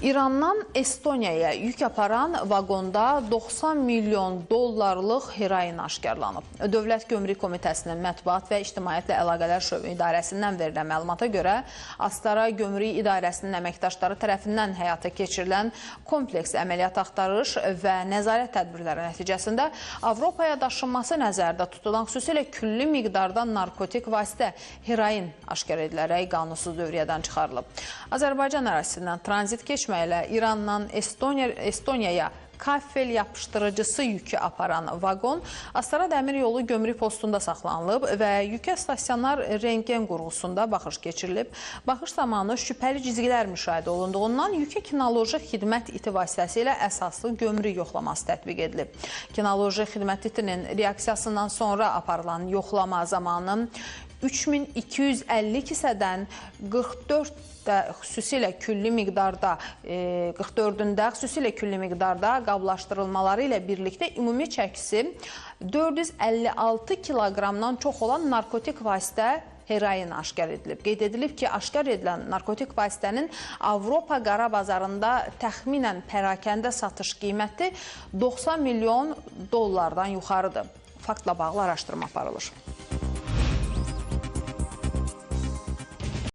İrandan Estoniyaya yük aparan vaqonda 90 milyon dollarlıq heroin aşkarlanıb. Dövlət Gömrük Komitəsinin Mətbuat və İctimaiyyətlə Əlaqələr Şöbə İdarəsindən verilən məlumata görə Astara Gömrük İdarəsinin əməkdaşları tərəfindən həyata keçirilən kompleks əməliyyat axtarış və nəzarət tədbirləri nəticəsində Avropaya daşınması nəzərdə tutulan xüsusilə külli miqdarda narkotik vasitə heroin aşkar edilərək qanunsuz dövriyyədən çıxarılıb. Azərbaycan ərazisindən tranzit keçməklə İrandan Estoniyaya kafel yapışdırıcısı yükü aparan vaqon Astara Dəmir Yolu Gömrük postunda saxlanılıb və yükə stasionar rentgen qurğusunda baxış keçirilib. Baxış zamanı şübhəli cizgilər müşahidə olunduğundan yükə kinoloji xidmət iti vasitəsilə əsaslı gömrük yoxlaması tətbiq edilib. Kinoloji xidmət itinin reaksiyasından sonra aparılan yoxlama zamanı 3250 kisədən 44-də xüsusilə külli miqdarda qablaşdırılmaları ilə birlikdə ümumi çəkisi 456 kiloqramdan çox olan narkotik vasitə heroin aşkar edilib. Qeyd edilib ki, aşkar edilən narkotik vasitənin Avropa qara bazarında təxminən pərakəndə satış qiyməti 90 milyon dollardan yuxarıdır. Faktla bağlı araşdırma aparılır.